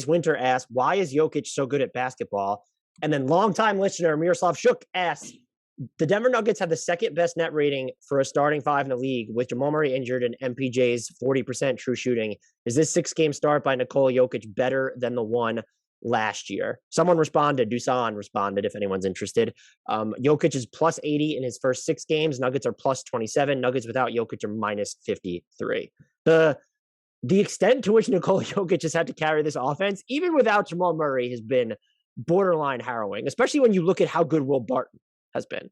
Winter asked, why is Jokic so good at basketball? And then longtime listener Miroslav Shuk asked, the Denver Nuggets have the second best net rating for a starting five in the league with Jamal Murray injured and MPJ's 40% true shooting. Is this 6-game start by Nikola Jokic better than the one last year? Someone responded. Dusan responded, if anyone's interested. Jokic is plus 80 in his first 6 games. Nuggets are plus 27. Nuggets without Jokic are minus 53. The extent to which Nikola Jokic has had to carry this offense, even without Jamal Murray, has been borderline harrowing, especially when you look at how good Will Barton has been.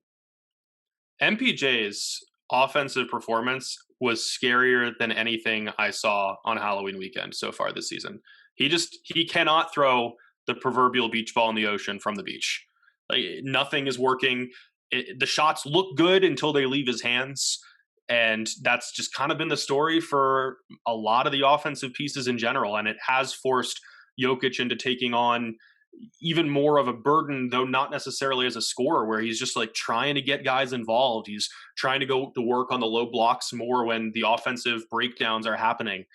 MPJ's offensive performance was scarier than anything I saw on Halloween weekend so far this season. He cannot throw the proverbial beach ball in the ocean from the beach. Like, nothing is working. The shots look good until they leave his hands. And that's just kind of been the story for a lot of the offensive pieces in general. And it has forced Jokic into taking on even more of a burden, though not necessarily as a scorer, where he's just like trying to get guys involved. He's trying to go to work on the low blocks more when the offensive breakdowns are happening.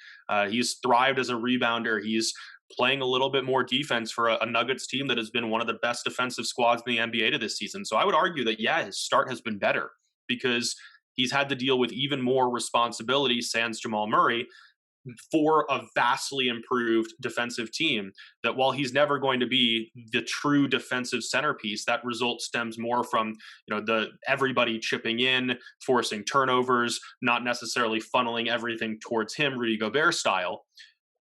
He's thrived as a rebounder. He's playing a little bit more defense for a Nuggets team that has been one of the best defensive squads in the NBA to this season. So I would argue that, yeah, his start has been better because he's had to deal with even more responsibility, sans Jamal Murray, for a vastly improved defensive team. That while he's never going to be the true defensive centerpiece, that result stems more from, the everybody chipping in, forcing turnovers, not necessarily funneling everything towards him, Rudy Gobert style.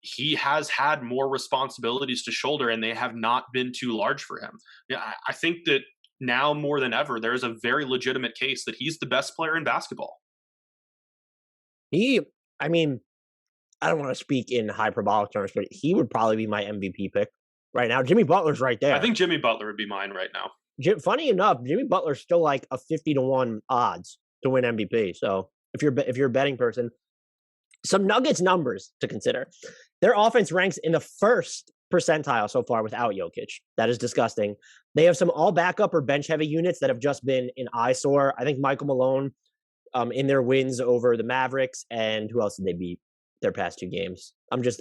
He has had more responsibilities to shoulder, and they have not been too large for him. Yeah, I think that now more than ever, there is a very legitimate case that he's the best player in basketball. I don't want to speak in hyperbolic terms, but he would probably be my MVP pick right now. Jimmy Butler's right there. I think Jimmy Butler would be mine right now. Funny enough, Jimmy Butler's still like a 50-1 odds to win MVP. So if you're a betting person, some Nuggets numbers to consider. Their offense ranks in the first percentile so far without Jokic. That is disgusting. They have some all backup or bench heavy units that have just been an eyesore. I think Michael Malone in their wins over the Mavericks, and who else did they beat their past 2 games?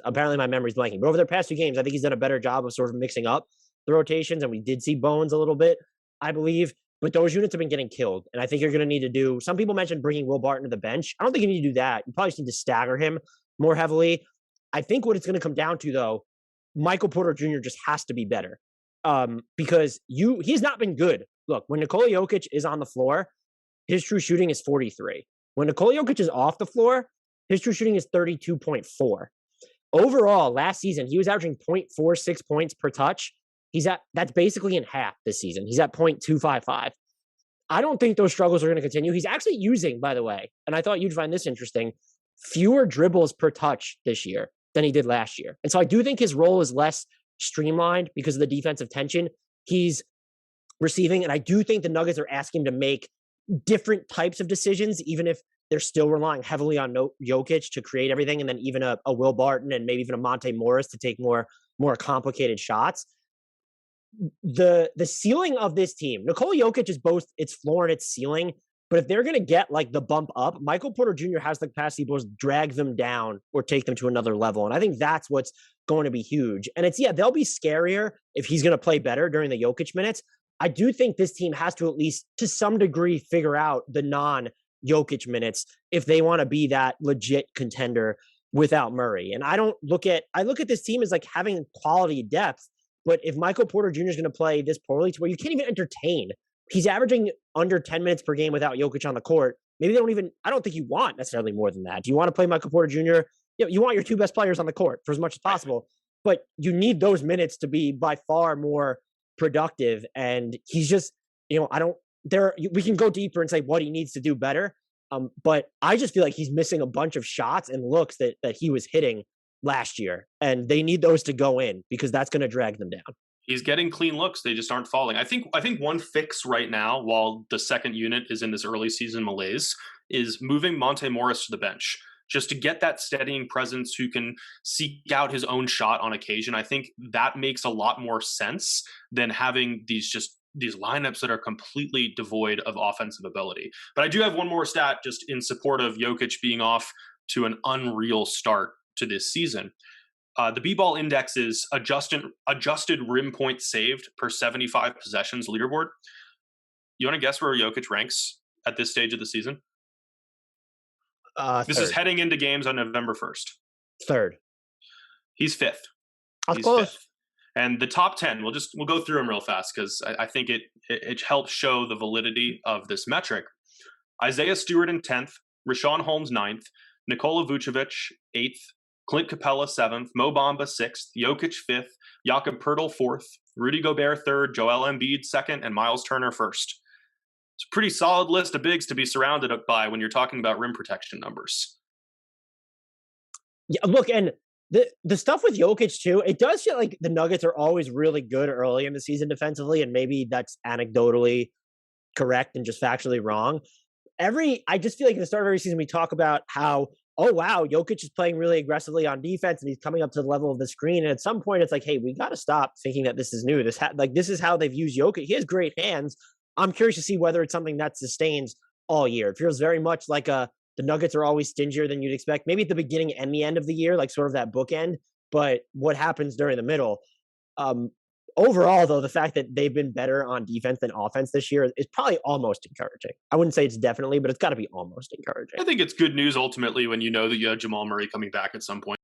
Apparently my memory's blanking, but over their past 2 games, I think he's done a better job of sort of mixing up the rotations, and we did see Bones a little bit, I believe, but those units have been getting killed, and I think you're going to need to do, some people mentioned bringing Will Barton to the bench. I don't think you need to do that. You probably just need to stagger him more heavily. I think what it's going to come down to, though, Michael Porter Jr. just has to be better because he's not been good. Look, when Nikola Jokic is on the floor, his true shooting is 43. When Nikola Jokic is off the floor, his true shooting is 32.4. Overall, last season, he was averaging 0.46 points per touch. That's basically in half this season. He's at 0.255. I don't think those struggles are going to continue. He's actually using, by the way, and I thought you'd find this interesting, fewer dribbles per touch this year than he did last year. And so I do think his role is less streamlined because of the defensive tension he's receiving. And I do think the Nuggets are asking him to make different types of decisions, even if they're still relying heavily on Jokic to create everything, and then even a Will Barton and maybe even a Monte Morris to take more complicated shots. The ceiling of this team, Nikola Jokic is both its floor and its ceiling, but if they're going to get like the bump up, Michael Porter Jr. has the capacity to both drag them down or take them to another level. And I think that's what's going to be huge. And they'll be scarier if he's going to play better during the Jokic minutes. I do think this team has to at least to some degree figure out the non-Jokic minutes if they want to be that legit contender without Murray. And I look at this team as like having quality depth, but if Michael Porter Jr. is going to play this poorly to where you can't even entertain, he's averaging under 10 minutes per game without Jokic on the court. Maybe I don't think you want necessarily more than that. Do you want to play Michael Porter Jr.? You want your 2 best players on the court for as much as possible, but you need those minutes to be by far more productive. And he's just, we can go deeper and say what he needs to do better. But I just feel like he's missing a bunch of shots and looks that he was hitting last year, and they need those to go in because that's going to drag them down. He's getting clean looks. They just aren't falling. I think one fix right now, while the second unit is in this early season malaise, is moving Monte Morris to the bench just to get that steadying presence who can seek out his own shot on occasion. I think that makes a lot more sense than having these lineups that are completely devoid of offensive ability. But I do have one more stat just in support of Jokic being off to an unreal start to this season. The B-ball index is adjusted rim points saved per 75 possessions leaderboard. You want to guess where Jokic ranks at this stage of the season? This is Third. heading into games on November 1st. Third. He's fifth. That's close. Fifth. And the top 10, we'll go through them real fast because I think it helps show the validity of this metric. Isaiah Stewart in 10th, Rashawn Holmes 9th, Nikola Vucevic 8th, Clint Capella 7th, Mo Bamba 6th, Jokic 5th, Jakob Poeltl 4th, Rudy Gobert 3rd, Joel Embiid 2nd, and Miles Turner 1st. It's a pretty solid list of bigs to be surrounded by when you're talking about rim protection numbers. Yeah, look, and the stuff with Jokic too, it does feel like the Nuggets are always really good early in the season defensively, and maybe that's anecdotally correct and just factually wrong. I just feel like at the start of every season we talk about how, oh wow, Jokic is playing really aggressively on defense and he's coming up to the level of the screen. And at some point it's like, hey, we got to stop thinking that this is new. This is how they've used Jokic. He has great hands. I'm curious to see whether it's something that sustains all year. It feels very much like the Nuggets are always stingier than you'd expect. Maybe at the beginning and the end of the year, like sort of that bookend. But what happens during the middle? Overall, though, the fact that they've been better on defense than offense this year is probably almost encouraging. I wouldn't say it's definitely, but it's got to be almost encouraging. I think it's good news ultimately when you know that you have Jamal Murray coming back at some point.